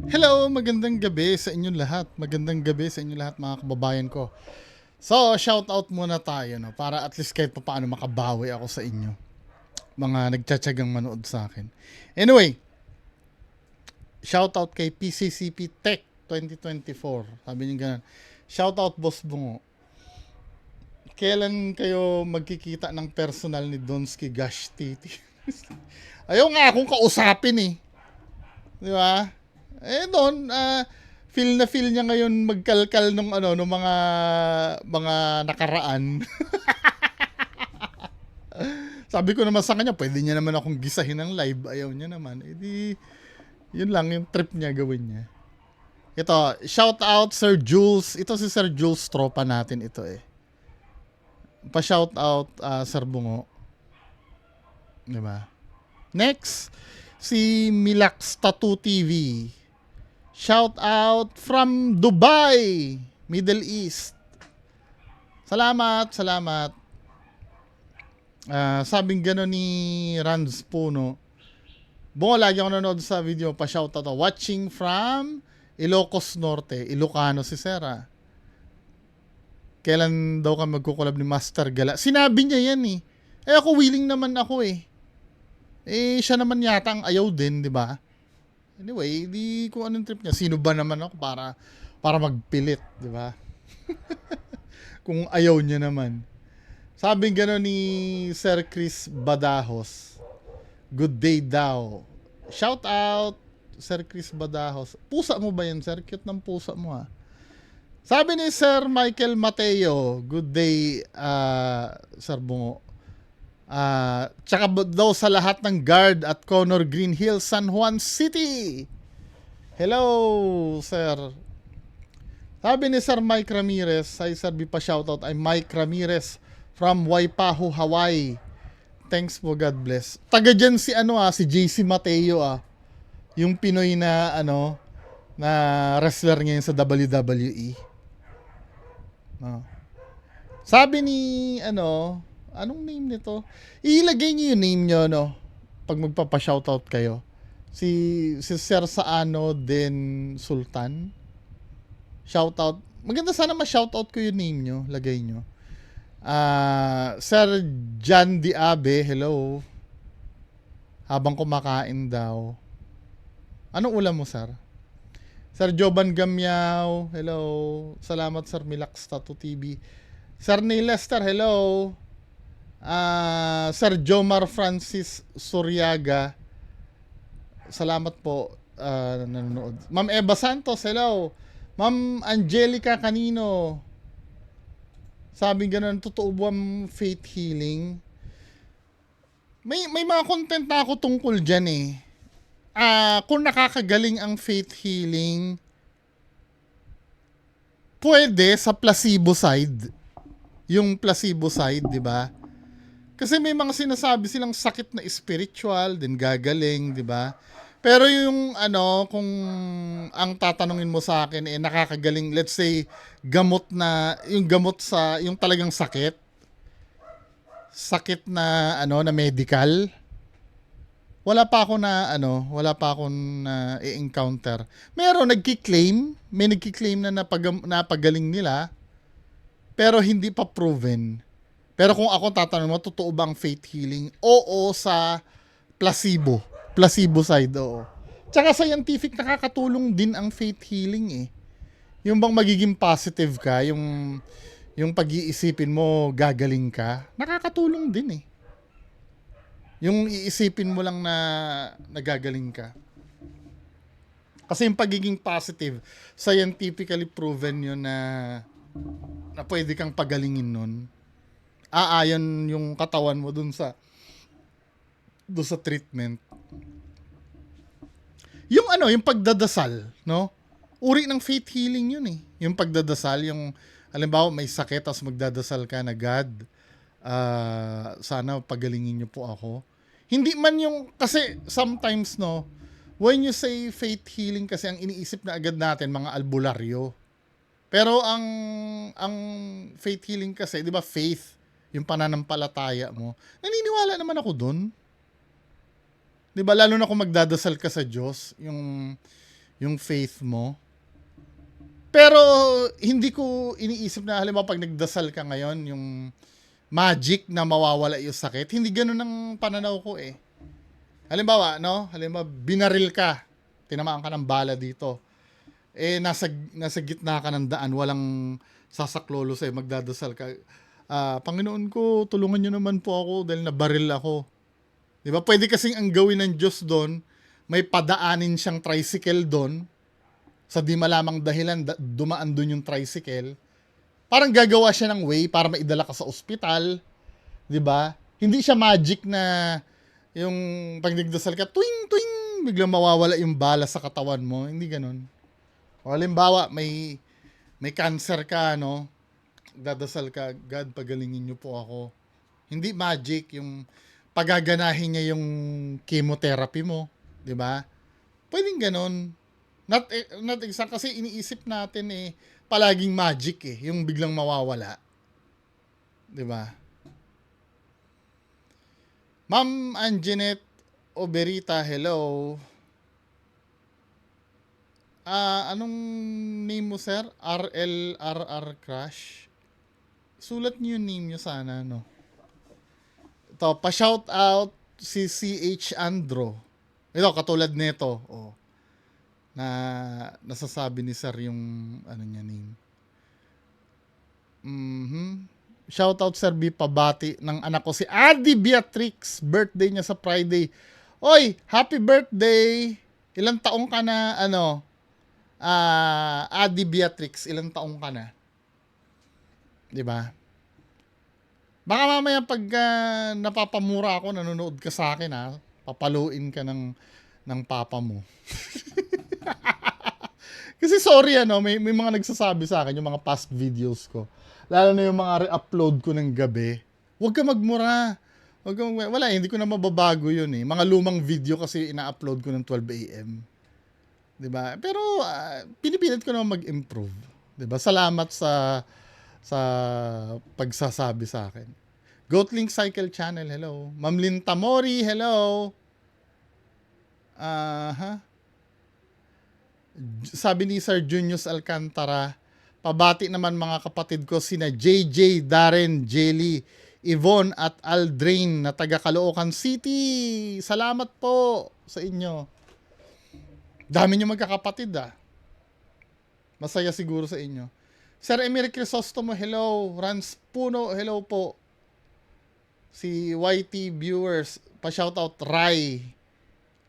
Hello, magandang gabi sa inyong lahat. Magandang gabi sa inyong lahat mga kababayan ko. So, shout out muna tayo no para at least kahit paano makabawi ako sa inyo. Mga nagtsatsagang manood sa akin. Anyway, shout out kay PCCP Tech 2024. Sabi niyo ganun. Shout out Boss Bungo. Kailan kayo magkikita ng personal ni Donsky Gash Titi? Ayaw nga akong kausapin eh. Di ba? Eh doon, feel na feel niya ngayon magkalkal nung mga nakaraan. Sabi ko naman sa kanya, pwede niya naman akong gisahin ng live. Ayaw niya naman. Eh di, yun lang yung trip niya gawin niya. Ito, shout out Sir Jules. Ito si Sir Jules, tropa natin ito eh. Pa-shout out Sir Bungo. Diba? Next, si Milax Tattoo TV. Shout out from Dubai, Middle East. Salamat, salamat. Sabing gano'n ni Ranz Puno. Bungo, lagi ako nanonood sa video pa shout out. Watching from Ilocos Norte, Ilocano si Sera. Kailan daw kami magkukulab ni Master Gala? Sinabi niya yan eh. Eh ako willing naman ako eh. Eh siya naman yata ang ayaw din, di ba? Anyway, di ko anong trip niya. Sino ba naman ako para magpilit, di ba? Kung ayaw niya naman. Sabi gano'n ni Sir Chris Badajos. Good day daw. Shout out, Sir Chris Badajos. Pusa mo ba yan, Sir? Cute ng pusa mo ha. Sabi ni Sir Michael Mateo, good day, Sir Bungo. Tsaka daw sa lahat ng guard at Conor Green Hills, San Juan City. Hello, Sir. Sabi ni Sir Mike Ramirez, ay Sir B pa shoutout, ay Mike Ramirez from Waipahu, Hawaii. Thanks po, God bless. Taga dyan si si JC Mateo Yung Pinoy na na wrestler ngayon sa WWE. Sabi ni anong name nito? Ilagay niyo yung name niyo pag magpapa-shoutout kayo. Si Sir Saano din Sultan. Shoutout. Maganda sana ma-shoutout ko yung name nyo. Lagay nyo. Sir John Diabe, hello. Habang kumakain daw. Anong ulam mo, sir? Sir Joban Gamyaw, hello. Salamat, Sir Milax Tattoo TV. Sir Neil Lester, hello. Sir Jomar Francis Suryaga, salamat po nanonood. Ma'am Eva Santos, hello. Ma'am Angelica Canino, sabi ganun, totoo ba faith healing? May mga content na ako tungkol dyan eh. Kung nakakagaling ang faith healing, pwede sa placebo side. Yung placebo side, di ba? Kasi may mga sinasabi silang sakit na spiritual, din gagaling, di ba? Pero yung kung ang tatanungin mo sa akin nakakagaling, let's say gamot yung talagang sakit na na medical, wala pa ako na i-encounter. May nagki-claim na napagaling nila pero hindi pa proven. Pero kung ako tatanungin mo, totoo bang faith healing? Oo, sa placebo side, oo. Tsaka scientific, nakakatulong din ang faith healing eh. Yung bang magiging positive ka, yung pag-iisipin mo gagaling ka, nakakatulong din eh. Yung iisipin mo lang na nagagaling ka. Kasi yung pagiging positive, scientifically proven yun na pwede kang pagalingin nun. Aayon yung katawan mo dun sa treatment. Yung pagdadasal, no? Uri ng faith healing yun eh. Yung pagdadasal, yung halimbawa may sakit tapos magdadasal ka na God, sana pagalingin niyo po ako. Hindi man yung, kasi sometimes when you say faith healing kasi ang iniisip na agad natin mga albularyo. Pero ang faith healing kasi, 'di ba, faith, yung pananampalataya mo. Naniniwala naman ako doon. 'Di ba, lalo na kung magdadasal ka sa Diyos, yung faith mo. Pero hindi ko iniisip na halimbawa pag nagdasal ka ngayon, yung magic na mawawala yung sakit. Hindi ganun ang pananaw ko eh. Halimbawa, no? Halimbawa, binaril ka. Tinamaan ka ng bala dito. Eh, nasa gitna ka ng daan. Walang sasaklolo sa'yo. Magdadasal ka. Panginoon ko, tulungan niyo naman po ako dahil nabaril ako. Di ba? Pwede kasing ang gawin ng Diyos doon, may padaanin siyang tricycle doon. Sa di malamang dahilan, dumaan doon yung tricycle. Parang gagawa siya ng way para maidala ka sa ospital. Di ba? Hindi siya magic na yung pag nagdasal ka, tuwing, tuwing, biglang mawawala yung bala sa katawan mo. Hindi ganun. O halimbawa, may cancer ka, no? Dadasal ka, God, pagalingin niyo po ako. Hindi magic, yung pagaganahin niya yung chemotherapy mo. Di ba? Pwedeng ganun. Not exact, kasi iniisip natin eh, palaging magic eh, yung biglang mawawala. Di ba? Ma'am Anjanette Oberita, hello. Anong name mo, sir? RLRR Crash? Sulat niyo yung name niyo sana, no? Ito, pa-shout out si CH Andro. Ito, katulad nito. Oh. Na nasasabi ni sir yung ano niya name. Shoutout Sir B, pabati ng anak ko si Adi Beatrix, birthday niya sa Friday. Oy, happy birthday. Ilang taong ka na Adi Beatrix, ilang taong ka na? 'Di ba? Baka mamaya pag napapamura ako, nanonood ka sa akin ha, papaluin ka ng papa mo. Kasi sorry may mga nagsasabi sa akin yung mga past videos ko. Lalo na yung mga re-upload ko ng gabi. Huwag ka magmura. Wala, hindi ko na mababago yun eh. Mga lumang video kasi ina-upload ko ng 12 AM. 'Di ba? Pero pinipilit ko na mag-improve. 'Di ba? Salamat sa pagsasabi sa akin. Goatlink Cycle Channel, hello. Ma'am Linta Mori, hello. Sabi ni Sir Junius Alcantara, pabati naman mga kapatid ko sina JJ, Darren, Jelly, Yvonne at Aldrain na taga Caloocan City. Salamat po sa inyo. Dami nyo magkakapatid Masaya siguro sa inyo. Sir Emir Crisostomo, hello. Rans Puno, hello po. Si YT viewers, pa-shoutout Rai.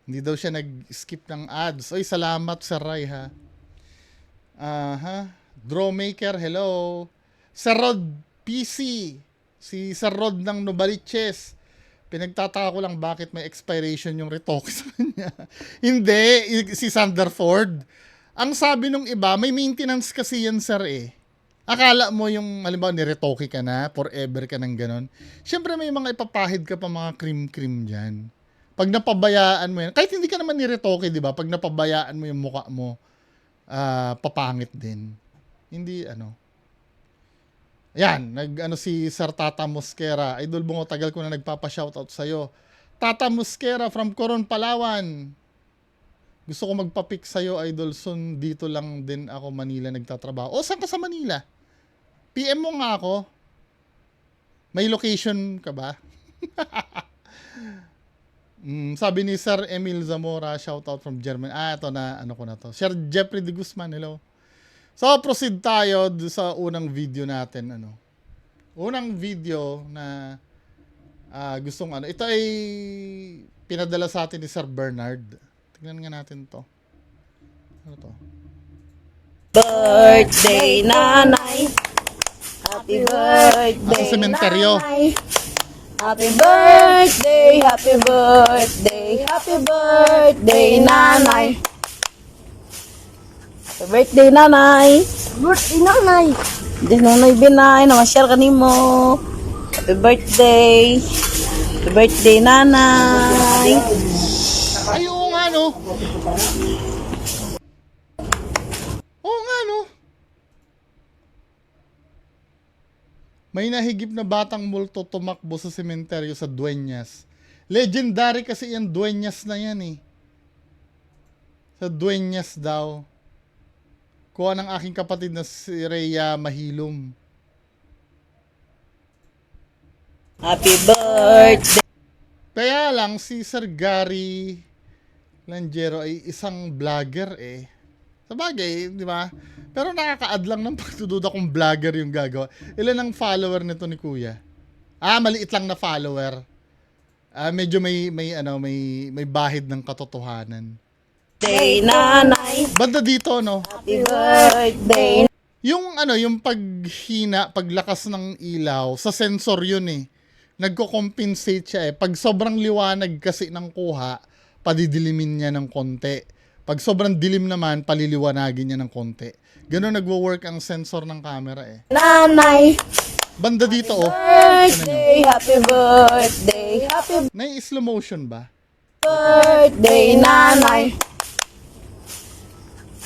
Hindi daw siya nag-skip ng ads. Oy, salamat Sir Rai ha. Drawmaker, hello. Sir Rod PC. Si Sir Rod ng Novaliches. Pinagtataka ko lang bakit may expiration yung retoke sa kanya. Hindi, si Sanderford. Ang sabi nung iba, may maintenance kasi yan sir eh. Akala mo yung, halimbawa, niretoke ka na, forever ka ng ganon. Siyempre may mga ipapahid ka pa mga cream dyan. Pag napabayaan mo yan, kahit hindi ka naman niretoke, di ba? Pag napabayaan mo yung mukha mo, papangit din. Hindi, Yan, si Sir Tata Mosquera. Idol Bungo, tagal ko na nagpapa-shoutout sa'yo. Tata Mosquera from Coron, Palawan. Gusto ko magpa-pick sa'yo, Idol. Soon, dito lang din ako, Manila, nagtatrabaho. O, saan ka sa Manila? PM mo nga ako. May location ka ba? Sabi ni Sir Emil Zamora, shoutout from Germany. Ito na, ko na to. Sir Jeffrey de Guzman, hello. So, proceed tayo sa unang video natin. Unang video na gustong Ito ay pinadala sa atin ni Sir Bernard. Tingnan nga natin to. Ano to? Birthday, nanay. Happy birthday, Sa sementeryo. nanay. Happy birthday, happy birthday, happy birthday, nanay. Happy birthday, nanay. Birthday, nanay. Di nanay binay, namasyal ka nimo. Happy birthday. Happy birthday, nanay. Ay, oo nga, no? Oo nga, no? May nahigip na batang multo tumakbo sa sementeryo sa Dueñas. Legendary kasi yung Dueñas na yan eh. Sa Dueñas daw. Kuha ng aking kapatid na si Rhea Mahilom. Happy birthday. Kaya lang si Sir Gary Langero ay isang vlogger eh. Sabagay, di ba? Pero nakaka-add lang ng pagdududa kung vlogger yung gagawa. Ilan ang follower nito ni Kuya? Maliit lang na follower. Medyo may bahid ng katotohanan. Day, nanay. Banda dito, no? Happy birthday. Yung paghina, paglakas ng ilaw, sa sensor yun eh. Nagko-compensate siya eh. Pag sobrang liwanag kasi ng kuha, padidilimin niya ng konti. Pag sobrang dilim naman, paliliwanagin niya ng konti. Ganun nagwo-work ang sensor ng camera eh. Nanay. Banda dito oh. Birthday. Happy birthday. Happy Nai-slow motion ba? birthday, nanay.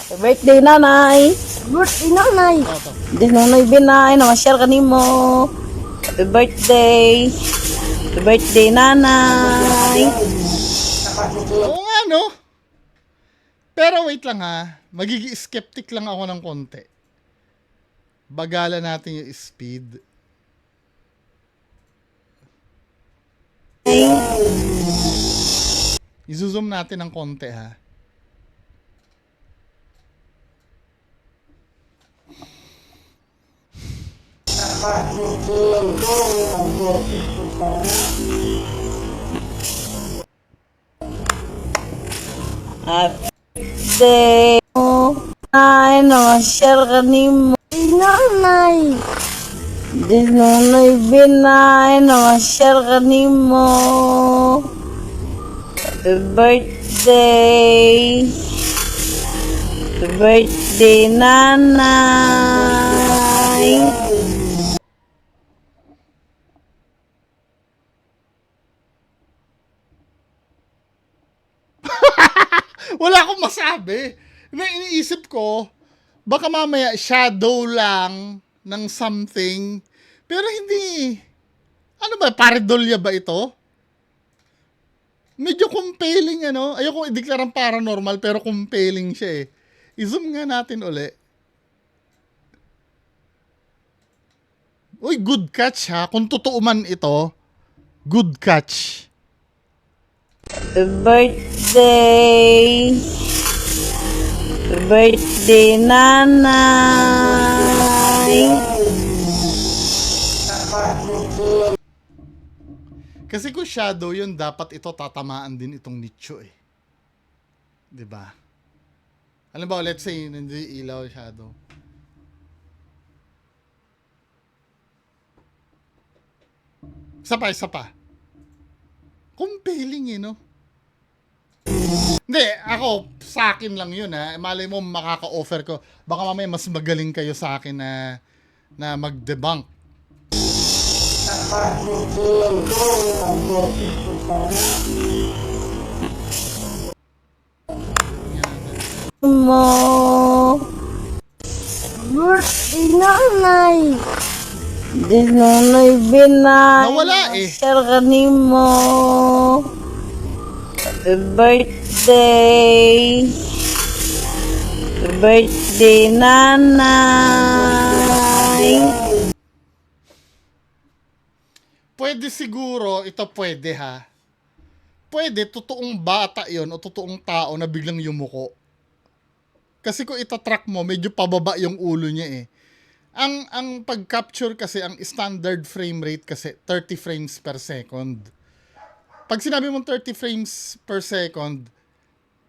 Happy birthday, nanay. Birthday, nanay. Ito. Di nonoy binay na ma-share ka nimo. Happy birthday. Happy birthday, nanay. Oo nga no? Pero wait lang ha. Magiging skeptic lang ako ng konti. Bagalan natin yung speed. I-zoom natin ng konti ha. Happy birthday. Ay, na ma-share ka nimo. Nanay. Di nonoy binay na ma-share ka nimo. Happy birthday. Happy birthday, nanay. Wala akong masabi. Iniisip ko, baka mamaya shadow lang ng something. Pero hindi. Ano ba, pareidolia ba ito? Medyo compelling ano. Ayoko i-declare paranormal pero compelling siya eh. I-zoom nga natin uli. Uy, good catch ha. Kung totoo man ito, good catch. Happy birthday. Happy birthday, nanay. Kasi kung shadow yun, dapat ito tatamaan din itong nicho eh. 'Di ba? Alam ba, let's say, hindi ilaw shadow. Isa pa. Compelling eh, no? Hindi, ako, sa akin lang yun ha. Malay mo, makaka-offer ko. Baka mamaya mas magaling kayo sa akin na mag-debunk. Mo. Birthday, nanay. Di nonoy binay. Nawala eh. Share ka nimo. Happy birthday. Happy birthday, nanay. Pwede siguro, ito pwede ha. Pwede, totoong bata yon o totoong tao na biglang yumuko. Kasi kung itatrack mo, medyo pababa yung ulo niya eh. Ang pag-capture kasi, ang standard frame rate kasi, 30 frames per second. Pag sinabi mong 30 frames per second,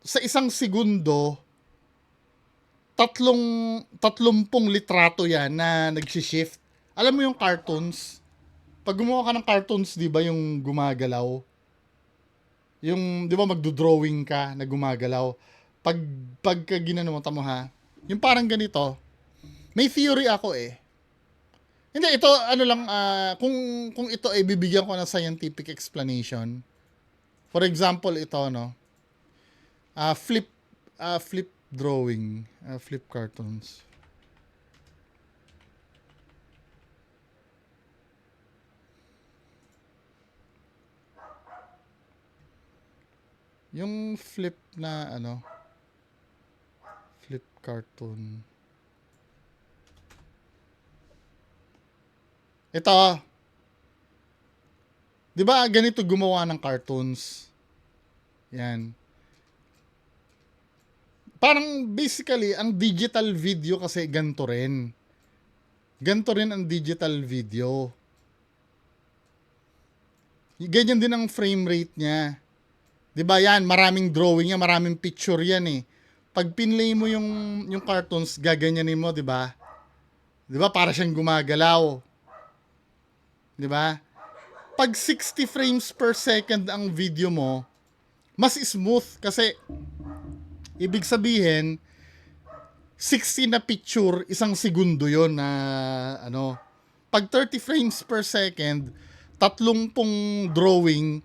sa isang segundo, 30 litrato yan na nagsishift. Alam mo yung cartoons? Pag gumawa ka ng cartoons, di ba yung gumagalaw? Yung, di ba magdo-drawing ka na gumagalaw? Pagka ginano mo, tamo ha? Yung parang ganito, may theory ako eh. Hindi, ito, ano lang, kung ito ay bibigyan ko ng scientific explanation. For example, ito, no? Flip drawing, flip cartoons. Yung flip na, ano, Flip cartoon. Ito. 'Di ba ganito gumawa ng cartoons? Yan. Parang basically, ang digital video kasi ganito rin. Ganito rin ang digital video. Ganyan din ang frame rate niya. 'Di ba yan? Maraming drawing yan, maraming picture yan eh. Pag pinlay mo yung cartoons, gaganyanin mo, 'di ba? 'Di ba para siyang gumagalaw? 'Di ba? Pag 60 frames per second ang video mo, mas smooth kasi ibig sabihin 60 na picture, 1 segundo 'yon na ano. Pag 30 frames per second, 30 drawing.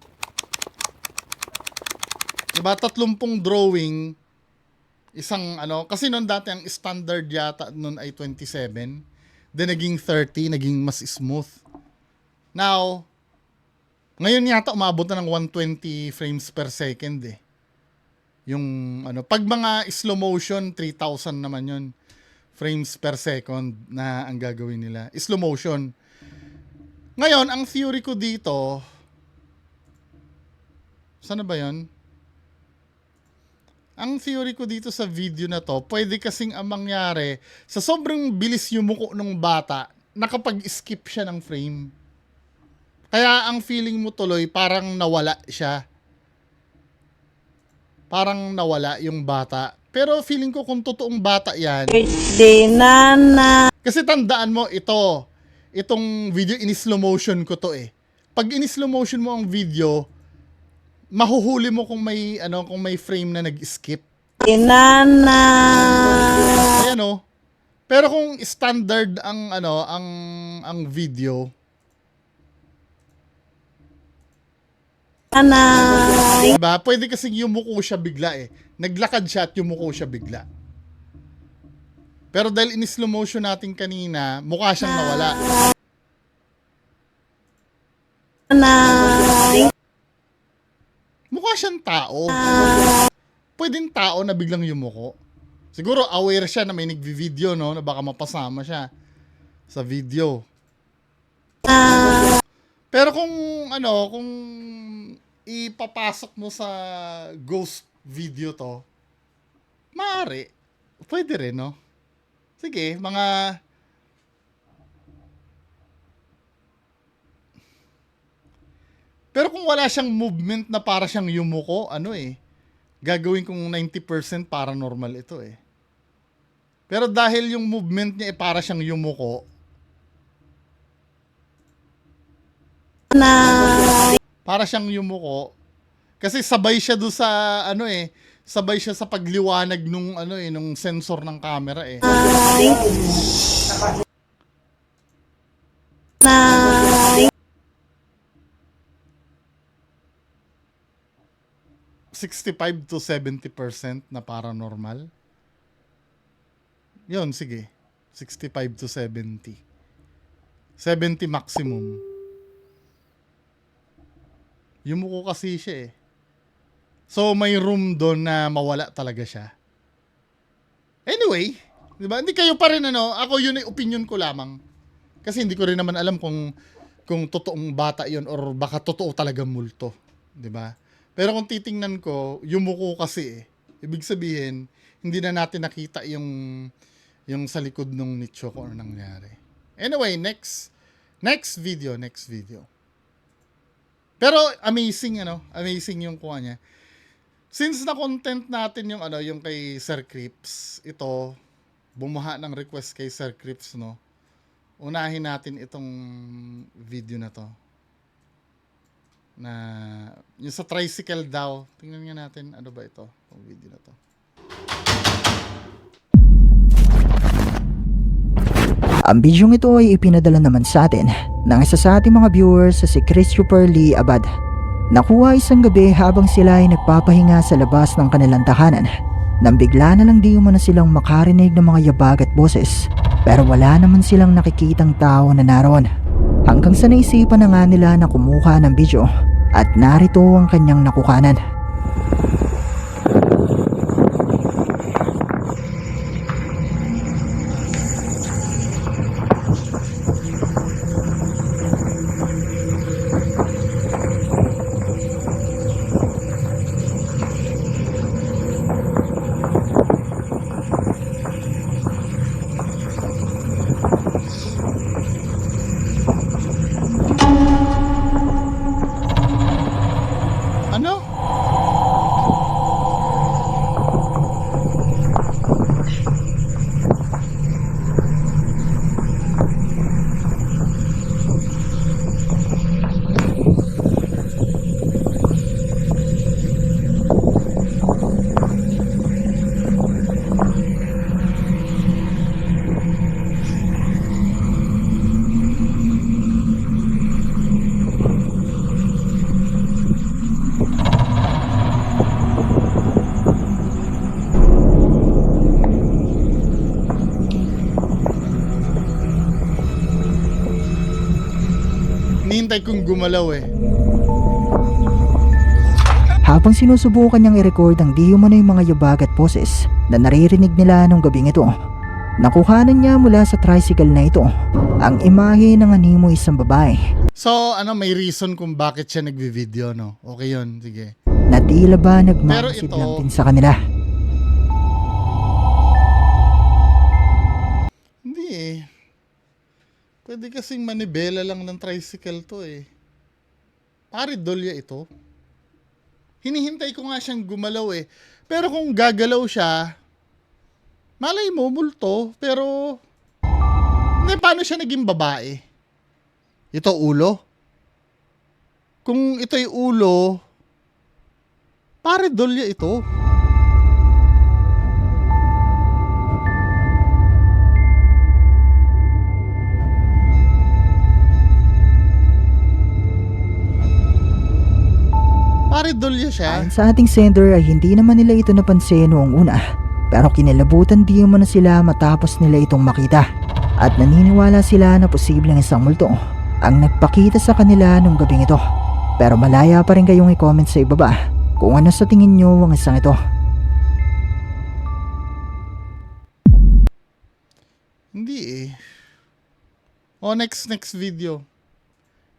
'Di ba? 30 drawing, isang ano, kasi noon dati ang standard yata noon ay 27. Then naging 30, naging mas smooth. Now, ngayon yata umabot na ng 120 frames per second eh. Yung ano, pag mga slow motion, 3,000 naman yun. Frames per second na ang gagawin nila. Slow motion. Ngayon, ang theory ko dito, saan na ba yun? Ang theory ko dito sa video na to, pwede kasing ang mangyari, sa sobrang bilis yumuko ng bata, nakapag-skip siya ng frame. Kaya ang feeling mo tuloy, parang nawala siya. Parang nawala yung bata. Pero feeling ko kung totoong bata yan. Birthday, Nana. Kasi tandaan mo, itong video, in-slow motion ko to eh. Pag in-slow motion mo ang video, mahuhuli mo kung may frame na nag-skip. Nana. Ayan oh. Pero kung standard ang ang video, Nana. diba? Pwede kasing yumuko siya bigla eh. Naglakad siya at yumuko siya bigla. Pero dahil in-slow motion natin kanina, mukha siyang nawala. Nana. Mukha siyang tao. Pwedeng tao na biglang yumuko. Siguro aware siya na may nagvi-video, no? Na baka mapasama siya sa video. Pero kung kung ipapasok mo sa ghost video to, maaari. Pwede rin, no? Sige, mga pero kung wala siyang movement na para siyang yumuko, gagawin kong 90% paranormal ito eh. Pero dahil yung movement niya para siyang yumuko, para siyang yumuko, kasi sabay siya do sa sabay siya sa pagliwanag nung nung sensor ng camera eh. 65 to 70% na paranormal. Yun, sige. 65 to 70. 70 maximum. Yumuko kasi siya eh. So, may room doon na mawala talaga siya. Anyway, di ba? Hindi kayo pa rin ako yun ay opinion ko lamang. Kasi hindi ko rin naman alam kung totoong bata yun or baka totoo talaga multo. Di ba? Pero kung titingnan ko, yumuko kasi eh. Ibig sabihin, hindi na natin nakita yung sa likod ng nicho kung ano nangyari. Anyway, next video. Pero amazing amazing yung kuha niya. Since na-content natin yung kay Sir Crips, ito, bumuha ng request kay Sir Crips, no? Unahin natin itong video na to. Na yung sa tricycle daw. Tingnan nga natin ano ba ito, yung video na to. Ang bidyong ito ay ipinadala naman sa atin ng isa sa ating mga viewers sa si Christopher Lee Abad. Nakuha isang gabi habang sila ay nagpapahinga sa labas ng kanilang tahanan nang bigla na lang di umano silang makarinig ng mga yabag at boses, pero wala naman silang nakikitang tao na naroon. Hanggang sa naisipan na nga nila na kumuha ng video at narito ang kanyang nakukanan. hinihintay kong gumalaw eh. Habang sinusubukan niyang i-record ang di umano yung mga yabag at poses na naririnig nila nung gabing ito, nakuhanan niya mula sa tricycle na ito ang imahe ng animo isang babae So, may reason kung bakit siya nagvi-video, no? Okay yun, sige. na tila ba nagmamasid Pero ito- lang din sa kanila. Hindi eh. Pwede kasing manibela lang ng tricycle to eh. Paridolya ito. Hinihintay ko nga siyang gumalaw eh. Pero kung gagalaw siya, malay mo, multo. Pero, hindi, paano siya naging babae? Ito ulo? Kung ito'y ulo, paridolya ito. Paridolya siya. Ayon sa ating sender ay hindi naman nila ito napansin noong una, pero kinilabutan di umano sila matapos nila itong makita at naniniwala sila na posibleng isang multo ang nagpakita sa kanila nung gabing ito. Pero malaya pa rin kayong i-comment sa ibaba kung ano sa tingin nyo ang isang ito. Hindi eh. O, next video.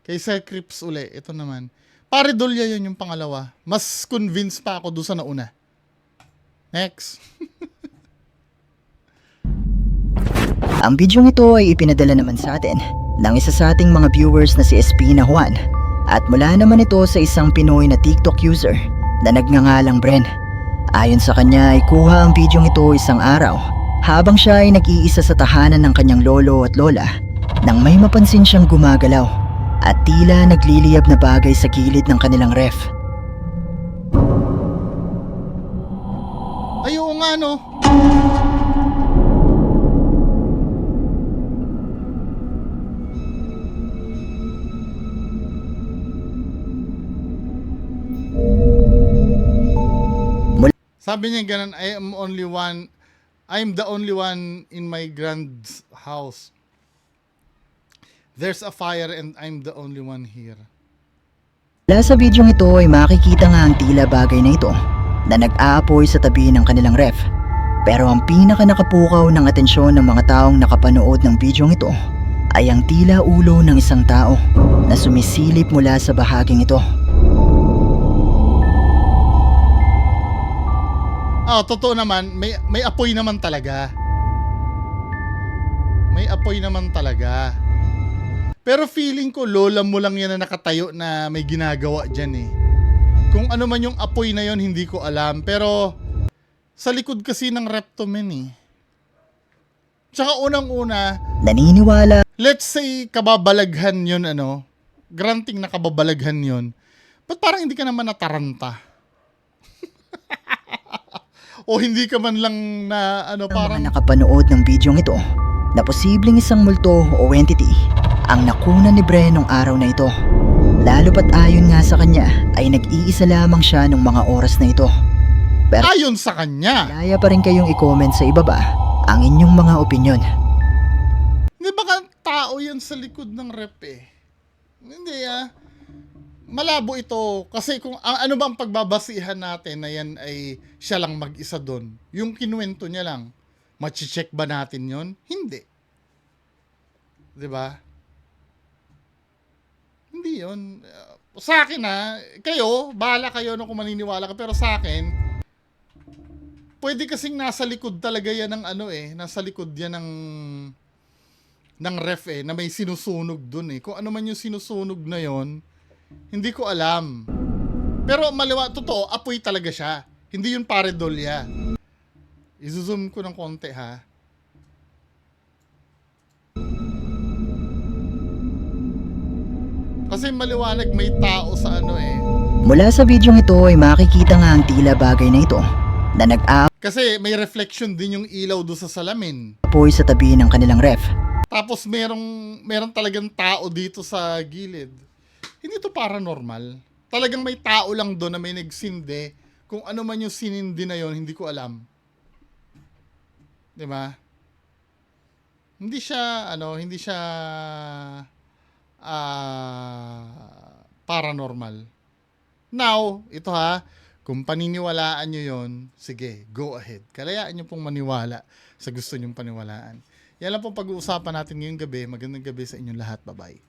Kay Sir Crips uli. Ito naman. Paridolya yun yung pangalawa. Mas convinced pa ako doon sa nauna. Next. Ang bidyong ito ay ipinadala naman sa atin ng isa sa ating mga viewers na si SP na Juan at mula naman ito sa isang Pinoy na TikTok user na nagngangalang Bren. Ayon sa kanya ay kuha ang bidyong ito isang araw habang siya ay nag-iisa sa tahanan ng kanyang lolo at lola nang may mapansin siyang gumagalaw at tila nagliliyab na bagay sa gilid ng kanilang ref. Ay, oo nga no. Sabi niya ganun, I'm the only one in my grand's house. There's a fire and I'm the only one here. Mula sa bidyong ito ay makikita nga ang tila bagay na ito na nag-aapoy sa tabi ng kanilang ref. Pero ang pinaka nakapukaw ng atensyon ng mga taong nakapanood ng bidyong ito ay ang tila ulo ng isang tao na sumisilip mula sa bahaging ito. Totoo naman, may apoy naman talaga. May apoy naman talaga. Pero feeling ko, lola mo lang yan na nakatayo na may ginagawa dyan eh. Kung ano man yung apoy na yon hindi ko alam. Pero, sa likod kasi ng Reptomen eh. Tsaka unang-una, Naniniwala let's say kababalaghan yun granting na kababalaghan yun. Ba't parang hindi ka naman nataranta? O hindi ka man lang na parang... mga nakapanood ng bidyong ito na posibleng isang multo o entity ang nakuna ni Bren nung araw na ito. Lalo pat ayon nga sa kanya ay nag-iisa lamang siya nung mga oras na ito. Pero Ayon sa kanya. malaya pa rin kayong i-comment sa ibaba ang inyong mga opinyon. Hindi baka tao yan sa likod ng rep eh. Hindi malabo ito. Kasi kung ano bang pagbabasihan natin na yan ay siya lang mag-isa doon. Yung kinuwento niya lang. Machi-check ba natin yon? Hindi. 'Di ba? Hindi yon. Sa akin kayo, bahala kayo kung maniniwala ka. Pero sa akin, pwede kasing nasa likod talaga yan ng nasa likod yan ng ref na may sinusunog dun eh. Kung ano man yung sinusunog na yon, hindi ko alam. Pero totoo, apoy talaga siya. Hindi yun paredolya. I-zoom ko ng konti ha. Kasi maliwanag may tao sa Mula sa bidyong ito ay makikita nga ang tila bagay na ito na nag-aapoy Kasi may reflection din yung ilaw doon sa salamin. sa tabi ng kanilang ref. Tapos meron talagang tao dito sa gilid. Hindi to paranormal. Talagang may tao lang doon na may nagsindi. Kung ano man yung sinindi na yon, hindi ko alam. 'Di ba? Hindi siya paranormal. Now, ito ha, kung paniniwalaan nyo yon, sige, go ahead. Kalayaan nyo pong maniwala sa gusto nyong paniwalaan. Yan lang pong pag-uusapan natin ngayong gabi. Magandang gabi sa inyong lahat. Bye-bye.